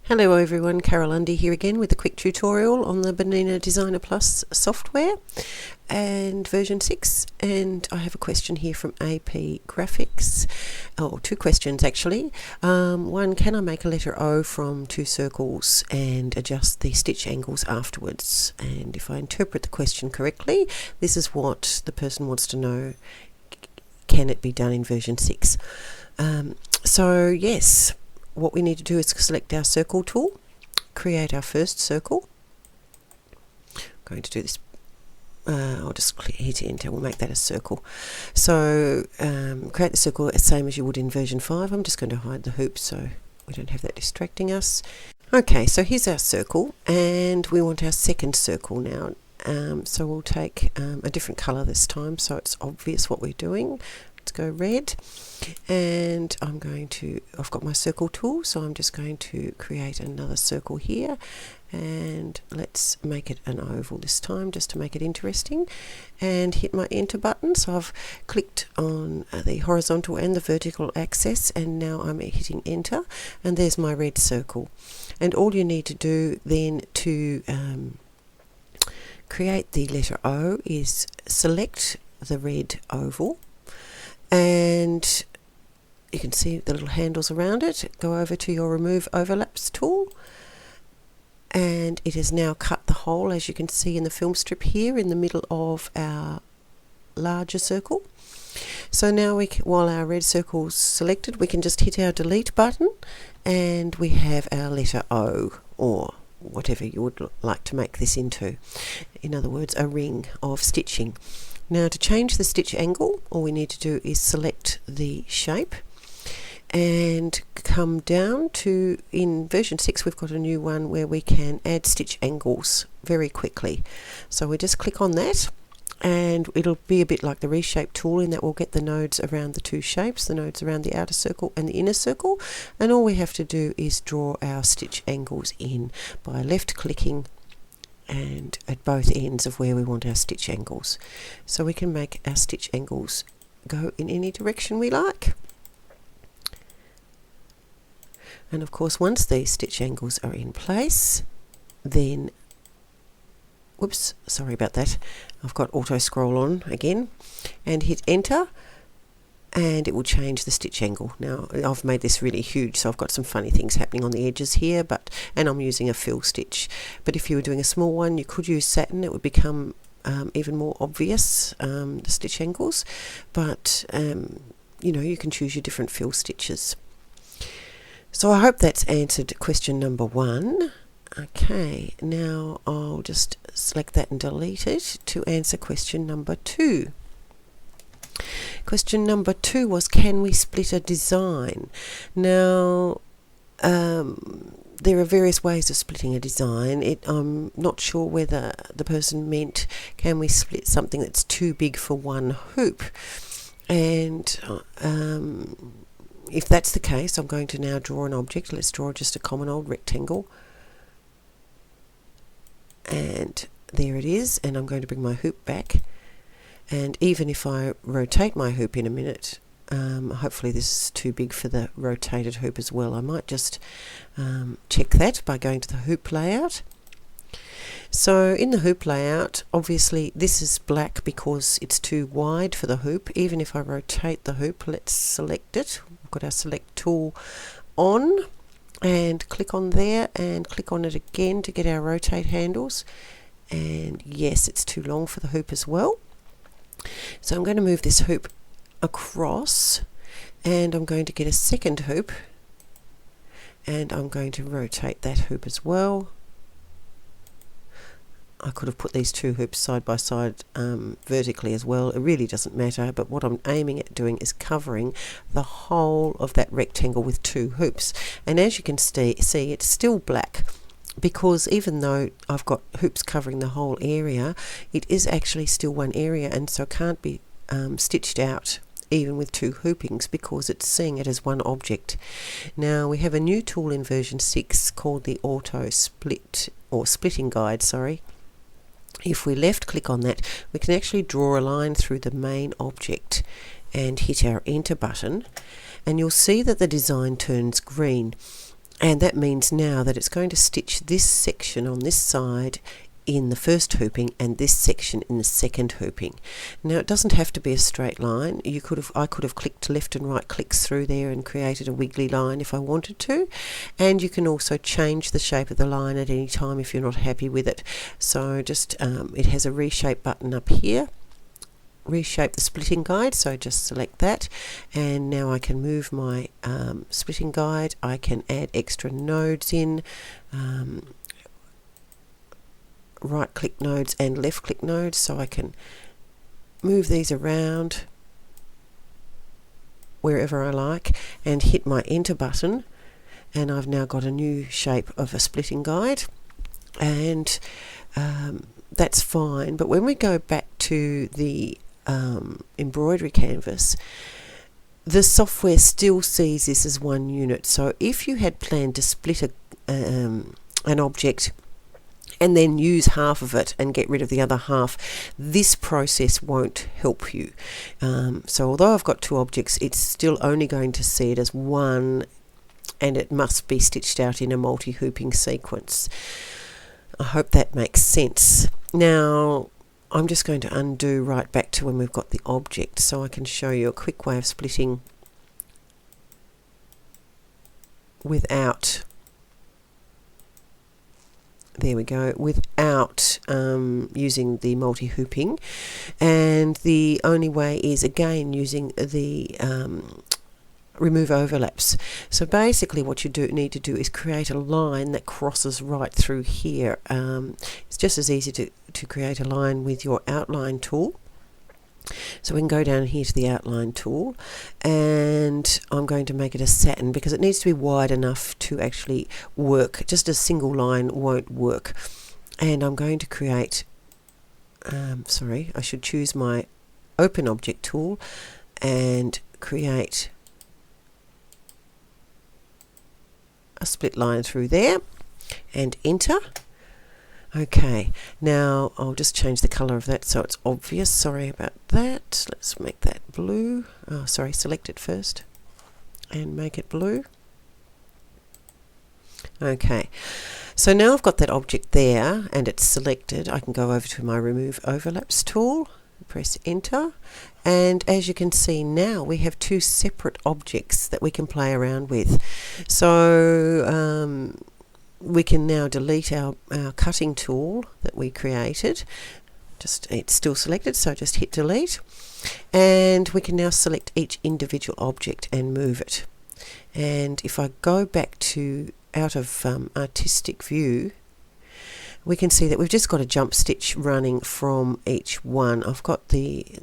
Hello everyone, Carol Undy here again with a quick tutorial on the Banana Designer Plus software and version 6, and I have a question here from AP Graphics, or two questions actually. One, can I make a letter O from two circles and adjust the stitch angles afterwards? And if I interpret the question correctly, this is what the person wants to know. Can it be done in version 6? So yes. What we need to do is select our circle tool, create our first circle. I'm going to do this, I'll just hit enter, we'll make that a circle. So create the circle the same as you would in version 5. I'm just going to hide the hoop so we don't have that distracting us. Okay, so here's our circle and we want our second circle now. So we'll take a different colour this time so it's obvious what we're doing. Let's go red, and I've got my circle tool, so I'm just going to create another circle here, and let's make it an oval this time just to make it interesting, and hit my enter button. So I've clicked on the horizontal and the vertical axis, and now I'm hitting enter, and there's my red circle. And all you need to do then to create the letter O is select the red oval, and you can see the little handles around it. Go over to your remove overlaps tool, and it has now cut the hole, as you can see in the film strip here, in the middle of our larger circle. So now while our red circle's selected, we can just hit our delete button and we have our letter O, or whatever you would like to make this into. In other words, a ring of stitching. Now to change the stitch angle, all we need to do is select the shape and come down to, in version 6 we've got a new one where we can add stitch angles very quickly. So we just click on that, and it'll be a bit like the reshape tool in that we'll get the nodes around the two shapes, the nodes around the outer circle and the inner circle, and all we have to do is draw our stitch angles in by left clicking and at both ends of where we want our stitch angles. So we can make our stitch angles go in any direction we like. And of course, once these stitch angles are in place, then whoops, sorry about that, I've got auto scroll on again, and hit enter, and it will change the stitch angle. Now I've made this really huge, so I've got some funny things happening on the edges here, and I'm using a fill stitch. But if you were doing a small one, you could use satin. It would become even more obvious, the stitch angles, but you know, you can choose your different fill stitches. So I hope that's answered question number 1. Okay, now I'll just select that and delete it to answer question number 2. Question number 2 was, can we split a design? Now there are various ways of splitting a design. I'm not sure whether the person meant, can we split something that's too big for one hoop? And if that's the case, I'm going to now draw an object. Let's draw just a common old rectangle, and there it is, and I'm going to bring my hoop back. And even if I rotate my hoop in a minute, hopefully this is too big for the rotated hoop as well. I might just check that by going to the hoop layout. So in the hoop layout, obviously this is black because it's too wide for the hoop. Even if I rotate the hoop, let's select it. We've got our select tool on, and click on there and click on it again to get our rotate handles. And yes, it's too long for the hoop as well. So I'm going to move this hoop across, and I'm going to get a second hoop, and I'm going to rotate that hoop as well. I could have put these two hoops side by side vertically as well. It really doesn't matter, but what I'm aiming at doing is covering the whole of that rectangle with two hoops. And as you can see, it's still black, because even though I've got hoops covering the whole area, it is actually still one area, and so can't be stitched out even with two hoopings, because it's seeing it as one object. Now we have a new tool in version 6 called the auto split, or splitting guide, sorry. If we left click on that, we can actually draw a line through the main object and hit our enter button, and you'll see that the design turns green. And that means now that it's going to stitch this section on this side in the first hooping and this section in the second hooping. Now it doesn't have to be a straight line. I could have clicked left and right clicks through there and created a wiggly line if I wanted to, and you can also change the shape of the line at any time if you're not happy with it. So just it has a reshape button up here, reshape the splitting guide, so just select that, and now I can move my splitting guide. I can add extra nodes in, right click nodes and left click nodes, so I can move these around wherever I like and hit my enter button, and I've now got a new shape of a splitting guide, and that's fine. But when we go back to the embroidery canvas, the software still sees this as one unit. So if you had planned to split an object and then use half of it and get rid of the other half, this process won't help you. So although I've got two objects, it's still only going to see it as one, and it must be stitched out in a multi-hooping sequence. I hope that makes sense. Now I'm just going to undo right back to when we've got the object, so I can show you a quick way of splitting without, there we go, without using the multi-hooping. And the only way is, again, using the remove overlaps. So basically what you need to do is create a line that crosses right through here. It's just as easy to create a line with your outline tool. So we can go down here to the outline tool, and I'm going to make it a satin because it needs to be wide enough to actually work. Just a single line won't work. And I'm going to create, sorry, I should choose my open object tool and create a split line through there and enter. Okay, now I'll just change the colour of that so it's obvious. Sorry about that. Let's make that blue. Oh, sorry, select it first and make it blue. Okay, so now I've got that object there and it's selected. I can go over to my remove overlaps tool, press enter, and as you can see now we have two separate objects that we can play around with. So we can now delete our cutting tool that we created. It's still selected, so just hit delete, and we can now select each individual object and move it. And if I go back to out of artistic view, we can see that we've just got a jump stitch running from each one. I've got these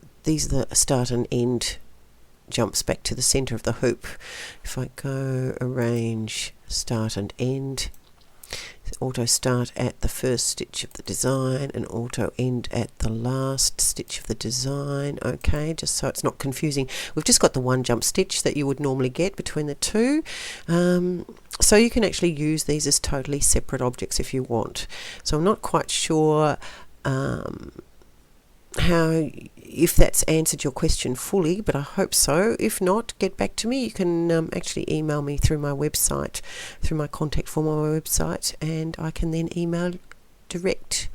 are the start and end jumps back to the center of the hoop. If I go arrange start and end, auto start at the first stitch of the design and auto end at the last stitch of the design. Okay, just so it's not confusing, we've just got the one jump stitch that you would normally get between the two. So you can actually use these as totally separate objects if you want. So I'm not quite sure if that's answered your question fully, but I hope so. If not, get back to me. You can actually email me through my website, through my contact form on my website, and I can then email direct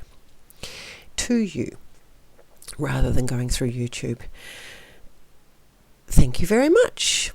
to you rather than going through YouTube. Thank you very much.